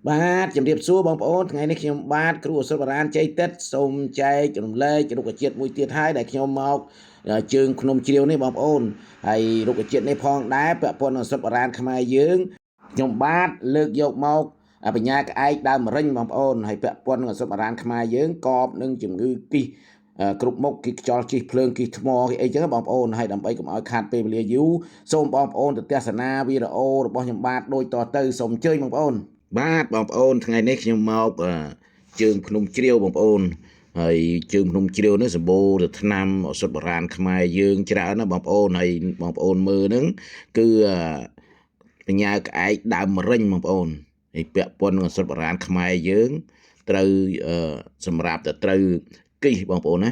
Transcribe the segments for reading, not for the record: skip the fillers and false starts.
បាទជំរាបសួរបងប្អូនថ្ងៃនេះខ្ញុំបាទគ្រូអសុបរានជ័យតិតសូមចែករំលែករុក្ខជាតិមួយទៀតហើយដែលខ្ញុំមកជើងភ្នំជ្រាវនេះបងប្អូនហើយរុក្ខជាតិនេះផងដែរពាក់ព័ន្ធនឹងអសុបរានខ្មែរយើងខ្ញុំបាទលើកយកមកបញ្ញាក្អែកដើមម្រិញបងប្អូនហើយពាក់ព័ន្ធនឹងអសុបរានខ្មែរយើងកបនឹងជំងឺគិះគ្រប់មុខគិះខ្យល់ជិះភ្លើងគិះថ្មអីចឹងបងប្អូនហើយដើម្បីកុំឲ្យខាតពេលវេលាយូរសូមបងប្អូនទៅទស្សនាវីដេអូរបស់ខ្ញុំបាទដូចតទៅសូមអញ្ជើញបងប្អូនបាទបងប្អូនថ្ងៃនេះខ្ញុំមកជើងភ្នំជ្រាវបងប្អូនហើយជើងភ្នំជ្រាវនេះសម្បូរទៅថ្នាំឱសថបុរាណខ្មែរយើងច្រើនណាបងប្អូនហើយបងប្អូនមើលហ្នឹងគឺបញ្ញាក្អែកដើមម្រិញបងប្អូនហើយពាក់ព័ន្ធនឹងឱសថបុរាណខ្មែរយើងត្រូវសម្រាប់ទៅត្រូវគិះបងប្អូនណា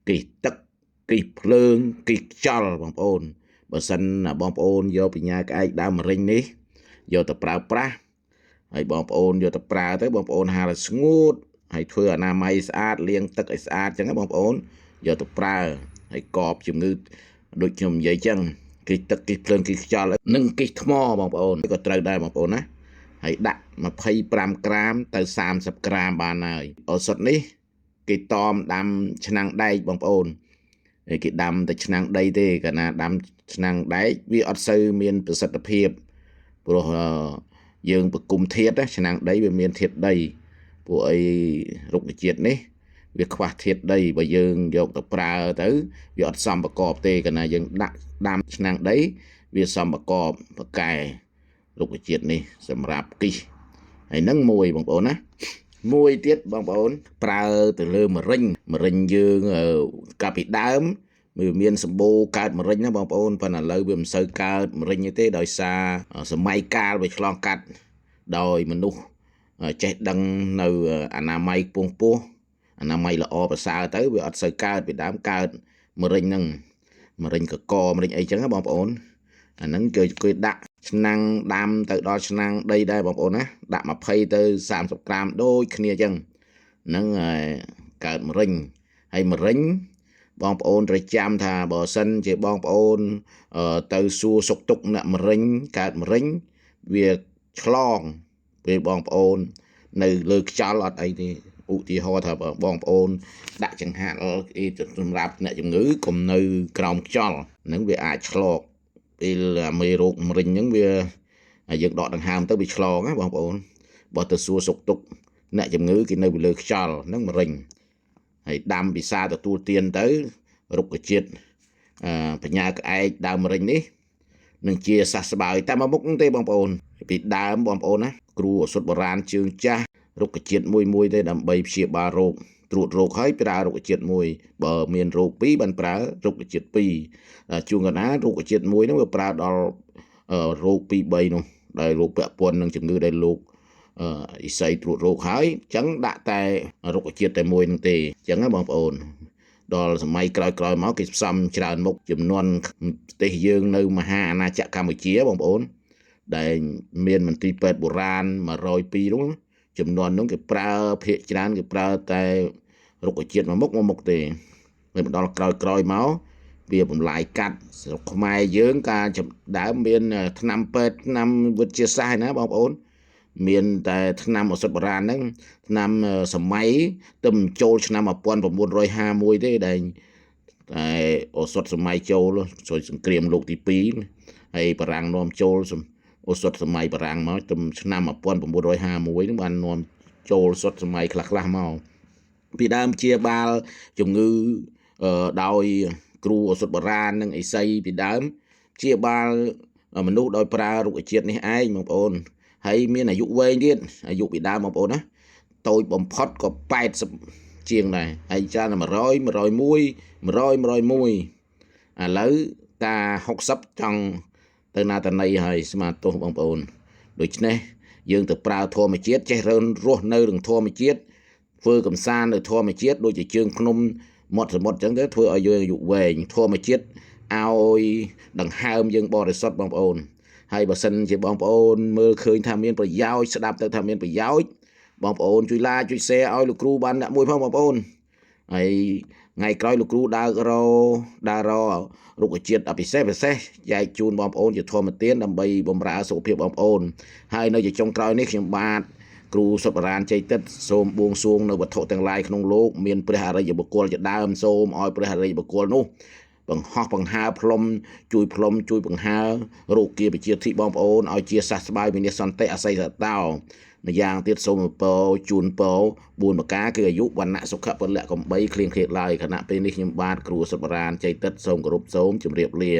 គិះទឹកគិះភ្លើងគិះខ្យល់បងប្អូនបើសិនបងប្អូនយកបញ្ញាក្អែកដើមម្រិញនេះយកទៅប្រើប្រាស់ហើយបងប្អូនយកទៅប្រើទៅបងប្អូនហាលឲ្យស្ងួតហើយធ្វើអនាម័យស្អាតលាងទឹកឲ្យស្អាតអញ្ចឹងណាបងប្អូនយកទៅប្រើហើយកបជំងឺដូចខ្ញុំនិយាយអញ្ចឹងគិះទឹកគិះភ្លើងគិះខ្យល់និងគិះថ្មបងប្អូនក៏ត្រូវដែរបងប្អូនណាហើយដាក់25ក្រាមទៅ30ក្រាមបានហើយឱសថនេះគេតមដាំឆ្នាំងដែកបងប្អូនហើយគេដាំតែឆ្នាំងដីទេកាលណាដាំឆ្នាំងដែកវាអត់សូវមានប្រសិទ្ធភាពព្រោះយើងប្រគុំធាតុឆ្នាំងដីវាមានធាតុដីពួកអីរុក្ខជាតិនេះវាខ្វះធាតុដីបើយើងយកទៅប្រើទៅវាអត់សមប្រកបទេកាលណាយើងដាក់ដាំឆ្នាំងដីវាសមប្រកបប្រកែរុក្ខជាតិនេះសម្រាប់គិះហើយនឹងមួយបងប្អូនណាមួយទៀតបងប្អូនប្រើទៅលើម្រិញយើងកាលពីដើមវាមានសម្បូរកើតម្រិញណាបងប្អូនប៉ុន្តែឥឡូវវាមិនសូវកើតម្រិញទេដោយសារសម័យកាលវាឆ្លងកាត់ដោយមនុស្សចេះដឹងនៅអនាម័យខ្ពង់ខ្ពស់អនាម័យល្អប្រសើរទៅវាអត់សូវកើតពីដើមកើតម្រិញហ្នឹងម្រិញកកម្រិញអីចឹងណាបងប្អូនអាហ្នឹងគេដាក់ឆ្នាំងដាំទៅដល់ឆ្នាំងដីដែរបងប្អូនណាដាក់20ទៅ30ក្រាមដូចគ្នាចឹងហ្នឹងកើតម្រិញហើយម្រិញបងប្អូនត្រូវចាំថាបើសិនជាបងប្អូនទៅសួរសុខទុក្ខអ្នកម្រិញកើតម្រិញវាឆ្លងពេលបងប្អូននៅលើខ្យល់អត់អីទេឧទាហរណ៍ថាបងប្អូនដាក់ចង្ហាន់សម្រាប់អ្នកជំងឺកុំនៅក្រោមខ្យល់ហ្នឹងវាអាចឆ្លងពេលមេរោគម្រិញហ្នឹងវាយើងដកដង្ហើមទៅវាឆ្លងណាបងប្អូនបើទៅសួរសុខទុក្ខអ្នកជំងឺគេនៅលើខ្យល់ហ្នឹងម្រិញហើយដាំពិសាទទួលទានទៅរុក្ខជាតិបញ្ញាក្អែកដើមម្រិញនេះនឹងជាសះស្បើយតែមកមុខទេបងប្អូនពីដើមបងប្អូនណាគ្រូឱសថបុរាណជើងចាស់រុក្ខជាតិមួយទេដើម្បីព្យាបាលរោគត្រួតរោគហើយប្រើរុក្ខជាតិមួយបើមានរោគ2បានប្រើរុក្ខជាតិ2ជួនកាលណារុក្ខជាតិមួយនោះវាប្រើដល់រោគ2 3នោះដែលរោគពាក់ព័ន្ធនឹងជំងឺដែលលោកអ៊ីសីត្រួតរោគហើយអញ្ចឹងដាក់តែរុក្ខជាតិតែមួយនឹងទេអញ្ចឹងណាបងប្អូនដល់សម័យក្រោយៗមកគេផ្សំច្រើនមុខចំនួនប្រទេសយើងនៅមហាអាណាចក្រកម្ពុជាបងប្អូនដែលមានមន្ទីរពេទ្យបុរាណ102នោះចំនួននោះគេប្រើភាគច្រើនគេប្រើតែរុក្ខជាតិមួយមុខទេហើយមកដល់ក្រោយមកវាបំលាយកាត់ស្រុកខ្មែរយើងការដើមមានថ្នាំពេទ្យថ្នាំវិទ្យាសាស្ត្រណាបងប្អូនមានតែថ្នាំឱសថបុរាណហ្នឹងថ្នាំសម័យទៅចូលឆ្នាំ1951ទេដែលតែឱសថសម័យចូលជួយសង្គ្រាមលោកទី2ហើយបារាំងនាំចូលឱសថសម័យបារាំងមកទៅឆ្នាំ1951ហ្នឹងបាននាំចូលឱសថសម័យខ្លះមកពីដើមជាបាលជំងឺដោយគ្រូឱសថបុរាណនិងអេសីពីដើមជាបាលមនុស្សដោយប្រើរុក្ខជាតិនេះឯងបងប្អូនហើយមានអាយុវែងទៀតអាយុពីដើមបងប្អូនណាតូចបំផុតក៏80ជាងដែរហើយច្រើន100 101 100 101ឥឡូវតា60ចង់ទៅណាតណីហើយស្មាទោសបងប្អូនដូច្នេះយើងទៅប្រើធម្មជាតិចេះរស់នៅនឹងធម្មជាតិធ្វើកំសាន្តនៅធម្មជាតិដូចជាជើងភ្នំមាត់សមុទ្រអញ្ចឹងទៅធ្វើឲ្យយើងអាយុវែងធម្មជាតិឲ្យដង្ហើមយើងបរិសុទ្ធបងប្អូនហើយបើសិនជាបងប្អូនមើលឃើញថាមានប្រយោជន៍ស្ដាប់ទៅថាមានប្រយោជន៍បងប្អូនជួយ like ជួយ share ឲ្យលោកគ្រូបានអ្នកមួយផងបងប្អូនហើយថ្ងៃក្រោយលោកគ្រូដើររុក្ខជាតិពិសេសចែកជូនបងប្អូនជាធម្មទានដើម្បីបម្រើសុខភាពបងប្អូនហើយនៅជាចុងក្រោយនេះខ្ញុំបាទ គ្រូសុតបរានជ័យទឹកសូមបួងសួងនៅវត្ថុទាំងឡាយក្នុងលោកមានព្រះអរិយបុគ្គលជាដើមសូមឲ្យព្រះអរិយបុគ្គលនោះបង្ហោះបង្ហើផ្លុំជួយបង្ហើរោគគាបជាធិបងប្អូនឲ្យជាសះស្បើយវិនិច្ឆ័យសន្តិអស័យសតោម្យ៉ាងទៀតសូមពរជូនពរ4ប្រការគឺអាយុវណ្ណៈសុខៈពលៈកំបីគ្លៀងគ្លាតឡើយខណៈពេលនេះខ្ញុំបាទគ្រូសុតបរានជ័យទឹកសូមគោរពសូមជម្រាបលា